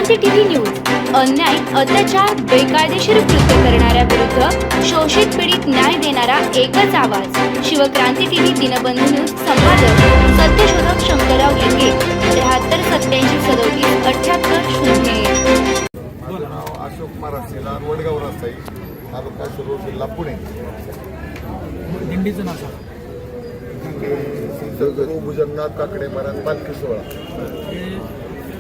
Shivkranti TV news अन्याय, अत्याचार, बेकायदेशीर कृत्य करणाऱ्या विरुद्ध शोषित पीडित न्याय देणारा एकच आवाज. Shivkranti TV Dinbandhu news. संपादक सत्यशोधक शंकरराव लिंगे. 73 87 37 78 0. अशोक महाराज वडगाव रस्ता तालुका शिरूर जिल्हा पुणे. दिंडीचं नाव सांगा. भुजंगनाथ काकडे महाराज पालखी सोहळा. हे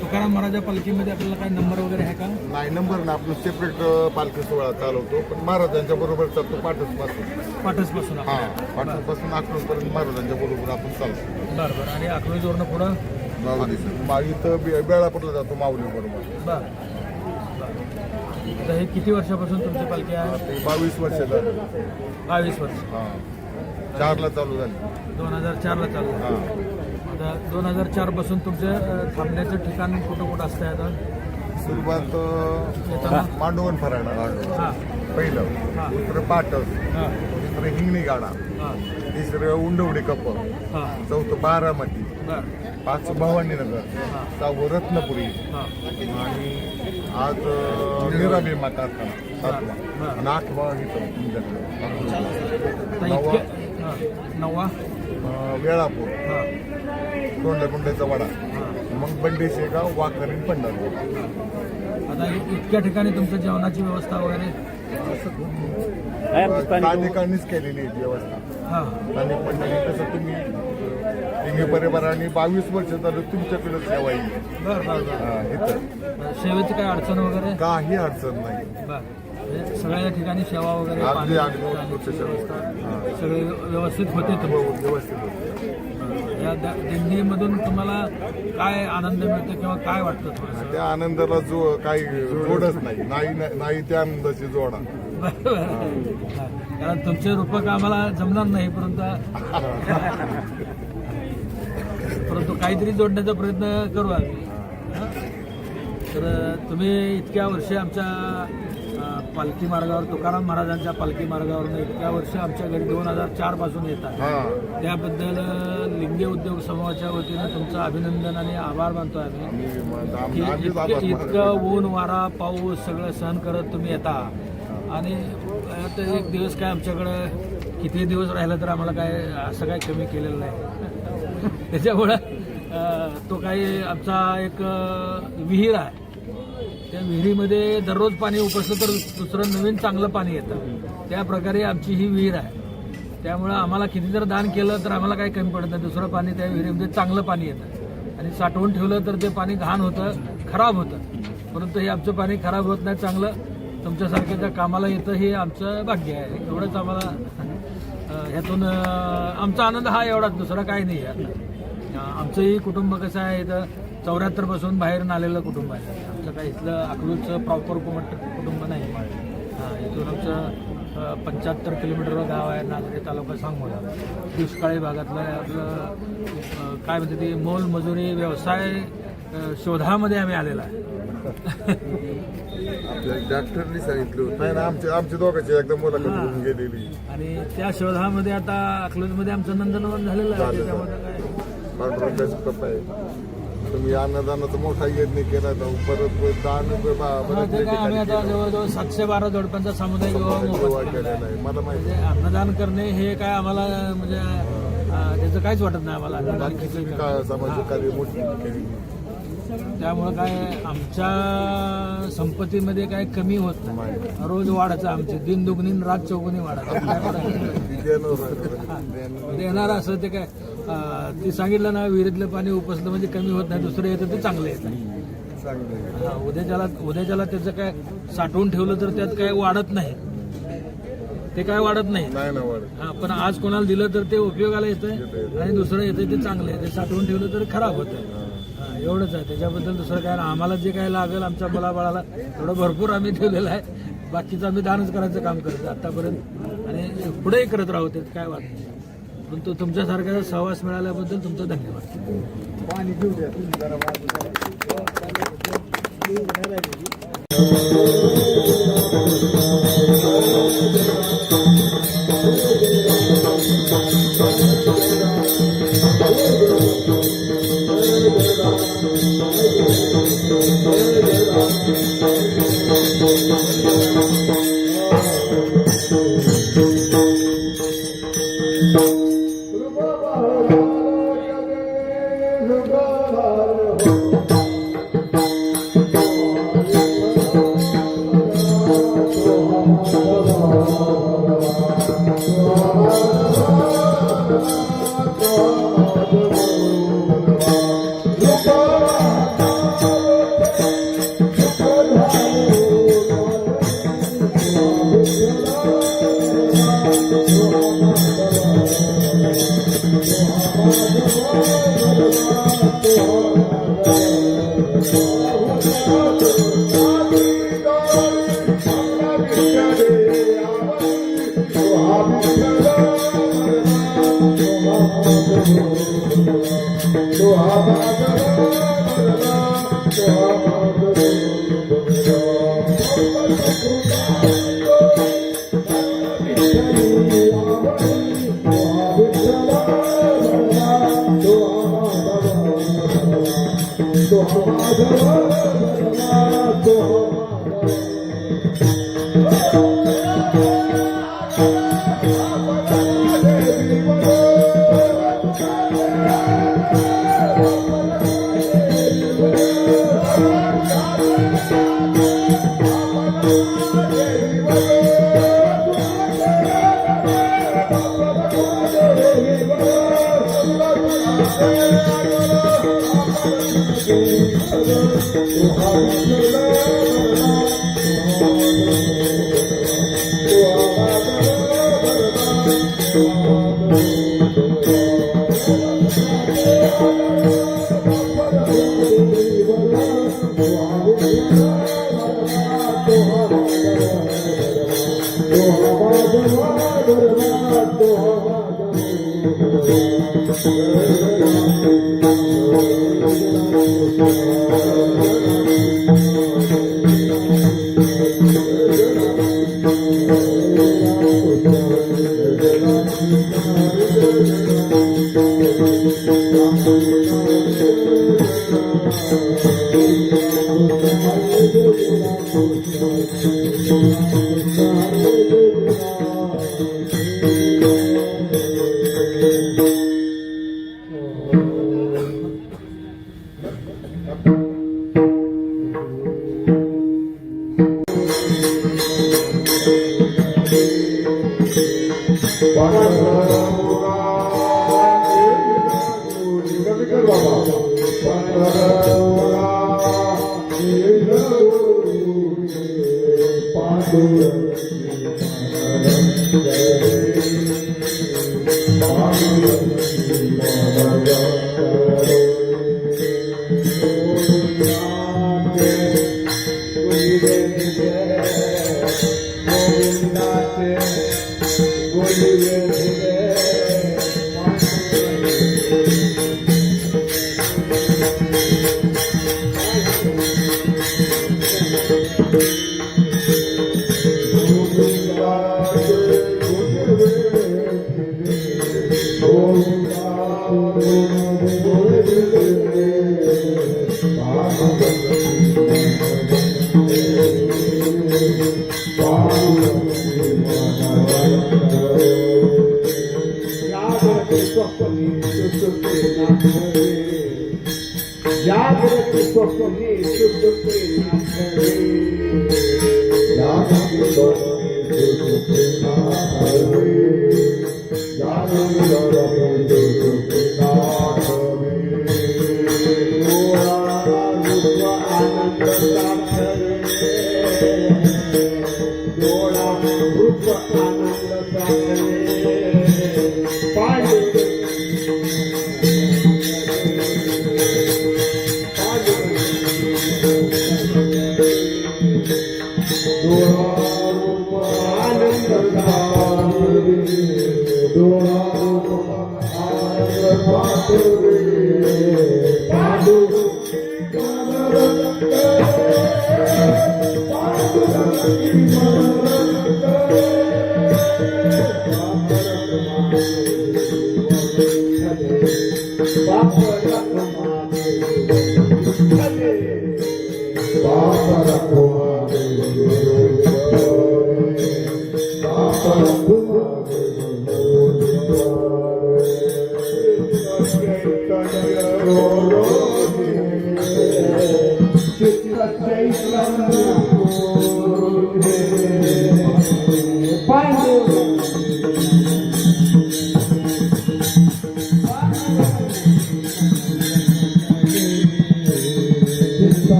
तुकाराम महाराजा पालखीमध्ये आपल्याला काय नंबर वगैरे आहे का? नाही नंबर ना, आपलं सेपरेट पालखी सोहळा चालवतो, पण महाराजांच्या बरोबर चालतो पाठसपासून. पाठसपासून हा, पाठसपासून अकलूजपर्यंत महाराजांच्या बरोबर आपण चालतो. बरं. आणि अकलूजवरनं पुढं इथं बेळापूरला जातो माऊली बरोबर. बरं. तर हे किती वर्षापासून तुमची पालखी आहे? ते 22 वर्ष झालं. 22 वर्ष. हा, 4ला चालू झाली. 2004ला चालू हा, आता 2004 पासून तुमचं थांबण्याचं ठिकाण कुठं कुठं असतंय आता? सुरुवात मांडवण फराडा हां पहिलं, हां दुसरं पाटस, हां दुसरं हिंगणी गाडा, हां तिसरं उंडवडी कप, हां. चौथं बारामती, बरं. 5 भवानीनगर, 6 रत्नपुरी हां आणि आज निराभीमा कारखाना 7वा आणि 8वा इथं तुमच्याकडे. आता इतके हां 9वा वेळापूर, हां तोंडकुंड्याचा वडा, हां. मग बंडी शेगाव, वाकरीन, पंढरपूर. आता इतक्या ठिकाणी तुमचं जेवणाची व्यवस्था वगैरे? स्थानिकांनीच केलेली आहे व्यवस्था. हां स्थानिक मंडळी तसं तुम्ही हिंगे परिवाराने 22 वर्ष झालं तुमच्याकडे सेवा येईल. बरं बरं बरं. इथं सेवेची काय अडचण वगैरे? काही अडचण नाही. बरं. म्हणजे सगळ्या ठिकाणी सेवा वगैरे अगदी पाणी, अगदी पाण्याची उत्कृष्ट व्यवस्था सगळे व्यवस्थित होते तुम्ही? व्यवस्थित होतं. या दिंडीमधून तुम्हाला काय आनंद मिळतो किंवा काय वाटतं थोडंसं? त्या आनंदाला काही जोडच नाही त्या आनंदाची जोडा. कारण तुमचे रूपक आम्हाला जमणार नाही, परंतु काहीतरी जोडण्याचा प्रयत्न करू आम्ही. तर तुम्ही इतक्या वर्ष आमच्या पालखी मार्गावर, तुकाराम महाराजांच्या पालखी मार्गावरून इतक्या वर्ष आमच्या घरी 2004 पासून येतात. त्याबद्दल लिंगे उद्योग समूहाच्या वतीनं तुमचं अभिनंदन आणि आभार मानतो आम्ही. इतकं ऊन वारा पाऊस सगळं सहन करत तुम्ही येता आणि आता एक दिवस काय आमच्याकडं किती दिवस राहिलं तर आम्हाला काय असं काय कमी केलेलं नाही. त्याच्यामुळं तो काही आमचा एक विहीर आहे, त्या विहिरीमध्ये दररोज पाणी उपसलं तर दुसरं नवीन चांगलं पाणी येतं. त्या प्रकारे आमची ही विहीर आहे. त्यामुळं आम्हाला किती जर दान केलं तर आम्हाला काही कमी पडत नाही. दुसरं पाणी त्या विहिरीमध्ये चांगलं पाणी येतं आणि साठवून ठेवलं तर ते पाणी घाण होतं, खराब होतं. परंतु हे आमचं पाणी खराब होत नाही, चांगलं तुमच्यासारख्याच्या कामाला येतं, हे आमचं भाग्य आहे. एवढंच आम्हाला ह्यातून आमचा आनंद हा एवढाच, दुसरा काही नाही आहे. आमचंही कुटुंब कसं आहे, इथं 74 पासून बाहेरून आलेलं कुटुंब आहे. आमचं काही इथलं अकलूजचं प्रॉपर कुटुंब नाही. इथून आमचं 75 किलोमीटरवर गाव आहे, नागरी तालुका सांगोला. दुष्काळी भागातलं आपलं काय म्हणते ते मोलमजुरी व्यवसाय शोधामध्ये आम्ही आलेला आहे. आपल्या डॉक्टरनी सांगितलं नाही ना, आमच्या दोघांची एकदम मुलाखत घेऊन गेलेली आणि त्या शोधामध्ये आता अकलूजमध्ये आमचं नंदनवन झालेलं आहे. त्याच्यामध्ये काय पांडुरंगाचं कृपा आहे. तुम्ही अन्नदानाचा मोठा यज्ञ केला, परत दान आम्ही आता जवळजवळ 712 जोडप्यांचा सामुदायिक विवाह केलेला आहे. मला माहिती म्हणजे अन्नदान करणे हे काय आम्हाला म्हणजे त्याचं काहीच वाटत नाही आम्हाला. सामाजिक कार्य मोठी केली. त्यामुळं काय आमच्या संपत्तीमध्ये काय कमी होत नाही, रोज वाढायचं. आमचे दिन दुगणीन रात चौगुणी वाढायचं. देणार असं ते काय ते सांगितलं ना, विहिरीतलं पाणी उपसलं म्हणजे कमी होत नाही, दुसरं येतं ते चांगलं येतं. उद्याच्याला त्याचं काय साठवून ठेवलं तर त्यात काय वाढत नाही, ते काय वाढत नाही. पण आज कोणाला दिलं तर ते उपयोगाला येतं आणि दुसरं येतं ते चांगलं आहे. ते साठवून ठेवलं तर खराब होतं. एवढंच आहे. त्याच्याबद्दल दुसरं काय, आम्हाला जे काय लागेल आमच्या मुलाबाळाला थोडं भरपूर आम्ही ठेवलेलं आहे. बाकीचं आम्ही दानच करायचं काम करतो आतापर्यंत आणि पुढेही करत राहू, त्यात काय वाटत नाही. परंतु तुमच्यासारख्या सहवास मिळाल्याबद्दल तुमचं धन्यवाद. पाणी घेऊ द्या.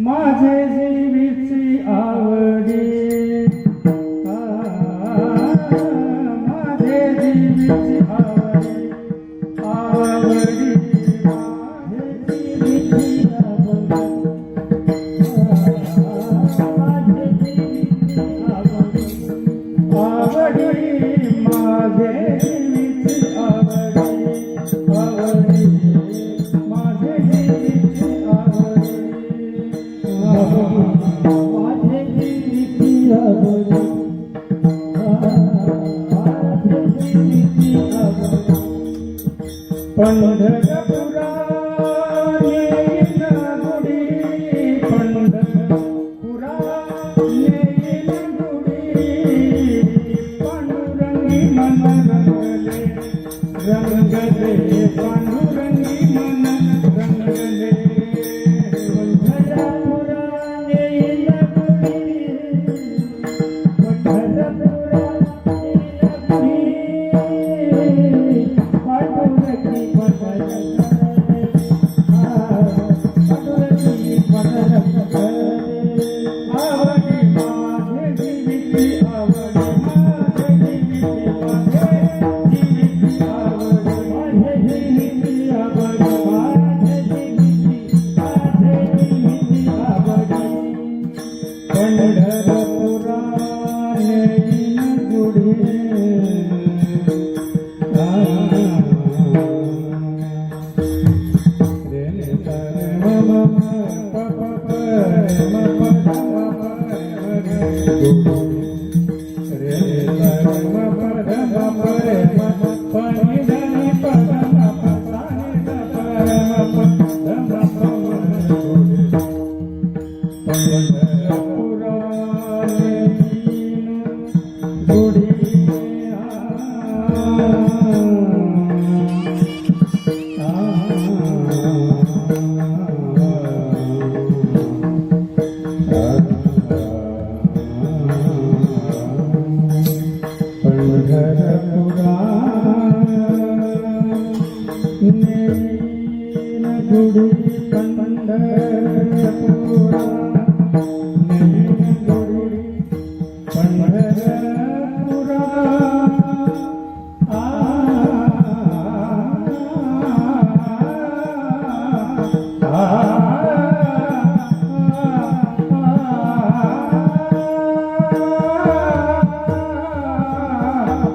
माझे जीवीची आवडी माझे जीवीची आवडी आवडी माझे जीवीची आवडी माझे जीवीची आवडी आवडी माझे जीवीची आवडी पंढरपुरा येईन गुडी पंढरपुरा येईन गुडी पांडुरंगी मन रंगले रंगले पांडुरंगी मन रंगले पंढरपुरा येईन गुडी पंढरपुरा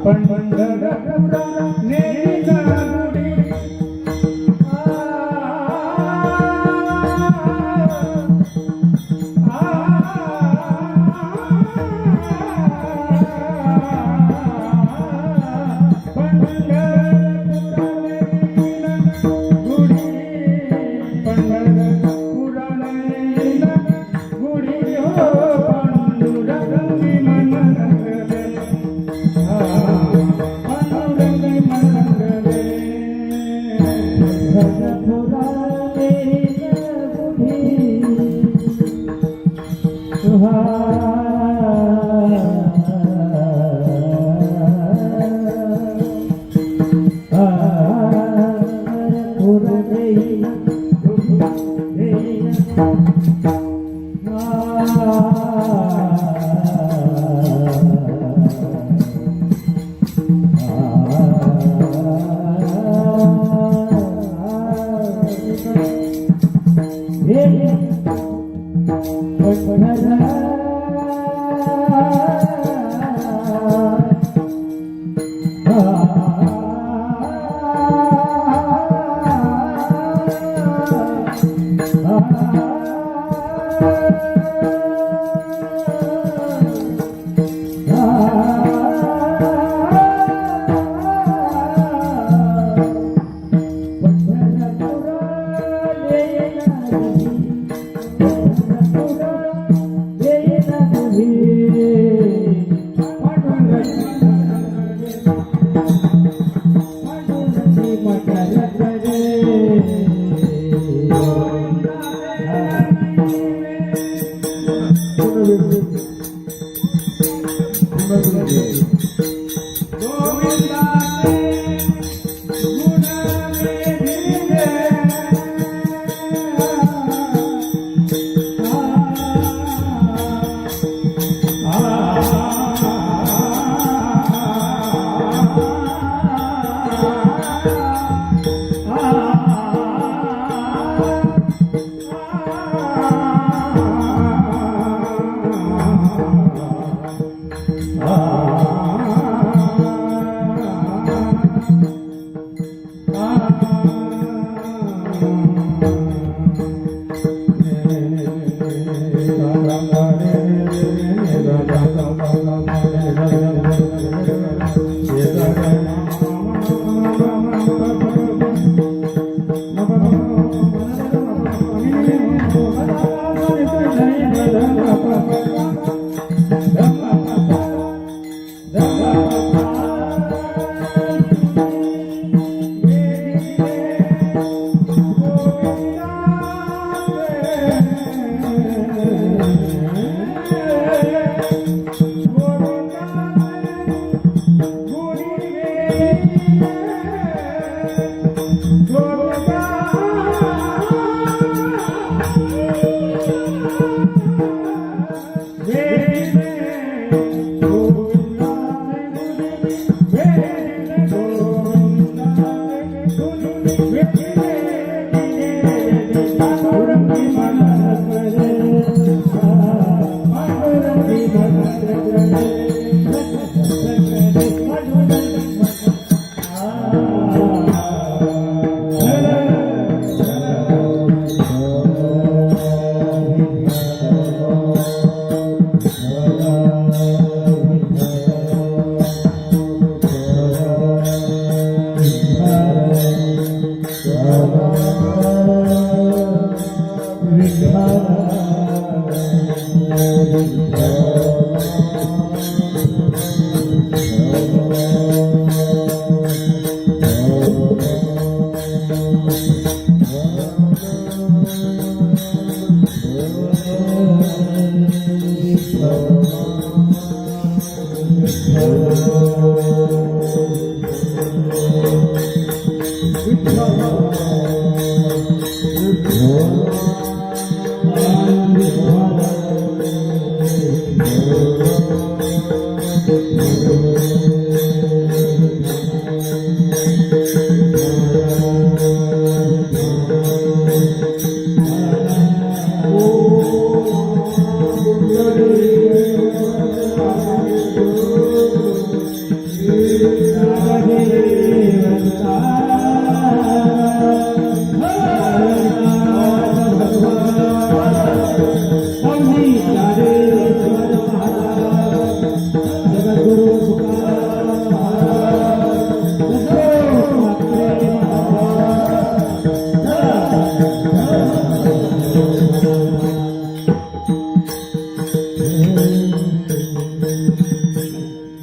पंढरपुरा नेईन गुडी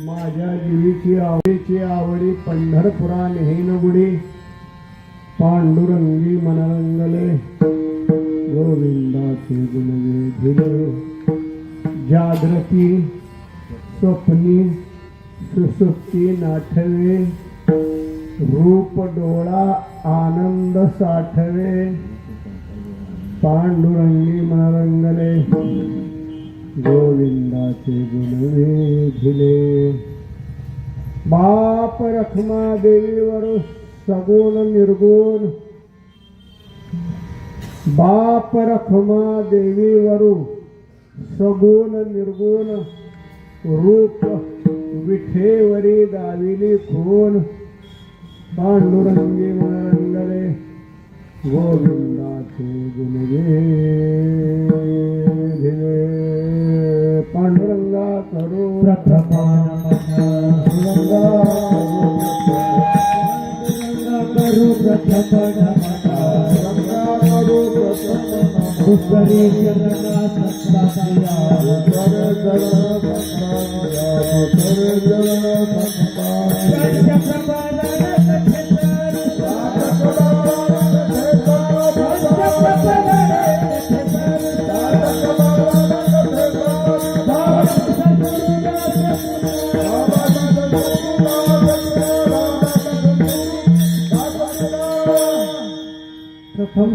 माझ्या जीवीची आवडी पंढरपुरा नेहीन गुडी पांडुरंगी मनरंगले गोविंदाचे गुणवे जागृती स्वप्नी सुसुप्ती नाठवे रूप डोळा आनंद साठवे पांडुरंगी मनरंगले गोविंदाचे गुण वेधिले बाप रखमा देवीवर सगुण निर्गुण बाप रखमा देवीवरू सगुण निर्गुण रूप विठेवरी दाविली खून पांडुरंगी मनरंगले गोविंदाचे गुण वेधिले पांडुरंगा करू प्रथम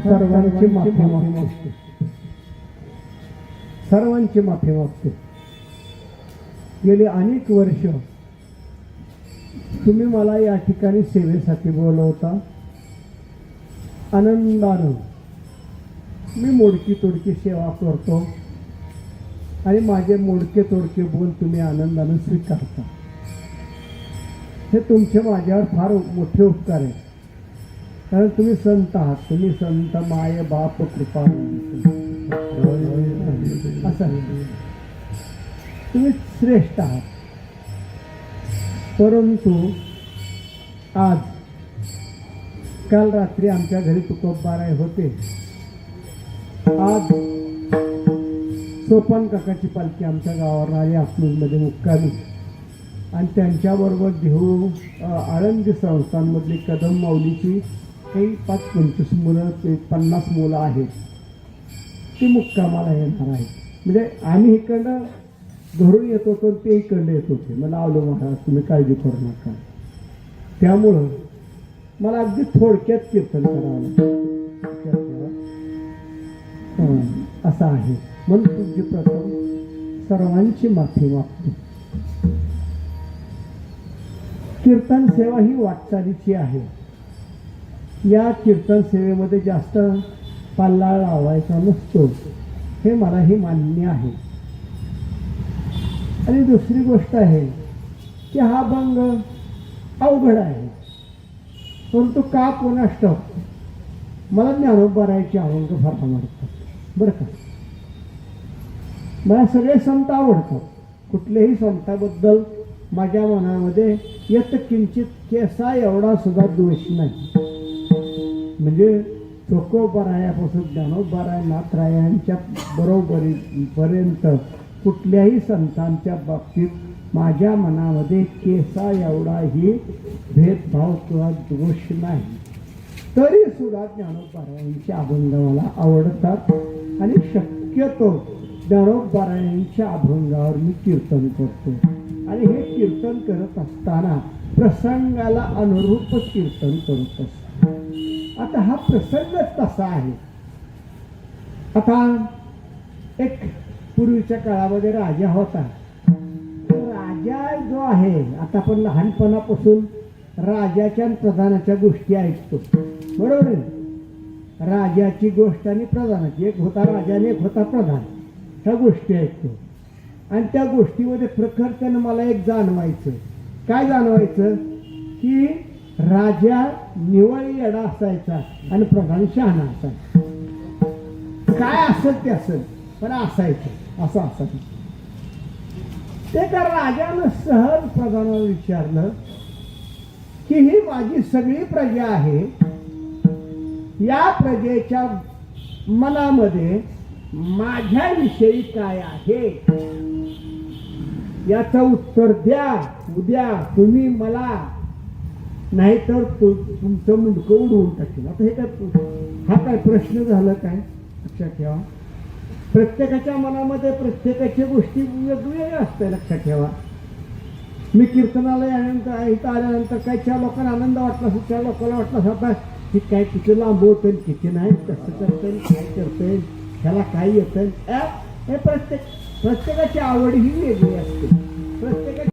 सर्वांची माफी मागतो सर्वांची माफी मागतो. गेली अनेक वर्ष तुम्ही मला या ठिकाणी सेवेसाठी बोलवता. आनंदानं मी मोडकी तोडकी सेवा करतो आणि माझे मोडके तोडके बोल तुम्ही आनंदानं स्वीकारता. हे तुमचे माझ्यावर फार मोठे उपकार आहे. कारण तुम्ही संत आहात. तुम्ही संत माय बाप कृपा असं तुम्ही श्रेष्ठ आहात. परंतु आज काल रात्री आमच्या घरी तुकोबाराय होते. आज सोपान काकाची पालखी आमच्या गावावर आली अकलूजमध्ये मुक्कामी आणि त्यांच्याबरोबर देहू आळंदी संस्थांमधली कदम माऊलीची काही 5-25 मुलं ते 50 मुलं आहेत. ती मुक्कामाला येणार आहेत. म्हणजे आम्ही इकडं घरून येत होतो ते इकडं येत होते. मला आवलं महाराज तुम्ही काळजी करू नका. त्यामुळं मला अगदी थोडक्यात कीर्तन करावं असं आहे. म्हणून तुझी प्रथम सर्वांची माफी मागतो. कीर्तन सेवा ही वाटचालीची आहे. या कीर्तन सेवेमध्ये जास्त पल्ला लावायचा नसतो हे मलाही मान्य आहे. आणि दुसरी गोष्ट आहे की हा भंग अवघड आहे. परंतु का कोणास ठाऊक मला ज्ञानोबारायचे अभंग फार आवडतात बरं का. मला सगळे संत आवडतात. कुठल्याही संताबद्दल माझ्या मनामध्ये येत किंचित केसा एवढा सुद्धा दोष नाही. म्हणजे तुकोबारायापासून ज्ञानोबाराय नाथरायांच्या बरोबरीपर्यंत कुठल्याही संतांच्या बाबतीत माझ्या मनामध्ये केसा एवढाही भेदभाव किंवा दोष नाही. तरी सुद्धा ज्ञानोबारायांचे अभंग मला आवडतात आणि शक्यतो ज्ञानोबारायांच्या अभंगावर मी कीर्तन करतो. आणि हे कीर्तन करत असताना प्रसंगाला अनुरूप कीर्तन करत असतो. आता हा प्रसंगच तसा आहे. आता एक पूर्वीच्या काळामध्ये राजा होता. राजा जो आहे आता आपण लहानपणापासून राजाच्या आणि प्रधानाच्या गोष्टी ऐकतो बरोबर आहे. राजाची गोष्ट आणि प्रधानाची, एक होता राजा आणि एक होता प्रधान, ह्या गोष्टी ऐकतो. आणि त्या गोष्टीमध्ये प्रखरतेनं मला एक जाणवायचं. काय जाणवायचं की राजा निवळी येडा असायचा आणि प्रधान शहाणा असायचा. काय असेल ते असेल पण असायचं असं असायचं. ते का राजानं सहज प्रधानाला विचारलं की ही माझी सगळी प्रजा आहे. या प्रजेच्या मनामध्ये माझ्याविषयी काय आहे याचं उत्तर द्या. उद्या तुम्ही मला नाहीतर तुमचं मुंडकं उडवून टाकेल. आता हे काय हा काय प्रश्न झाला काय लक्षात ठेवा. प्रत्येकाच्या मनामध्ये प्रत्येकाच्या गोष्टी वेगवेगळ्या असतात लक्षात ठेवा. मी कीर्तनाला यानंतर इथं आल्यानंतर काही चार लोकांना आनंद वाटला असेल, चार लोकांना वाटलं असं आता की काय किती लांबवतंय किती नाही, कसं करतंय काय करतंय, ह्याला काय येतं. हे प्रत्येकाची आवड ही वेगळी असते. प्रत्येकाची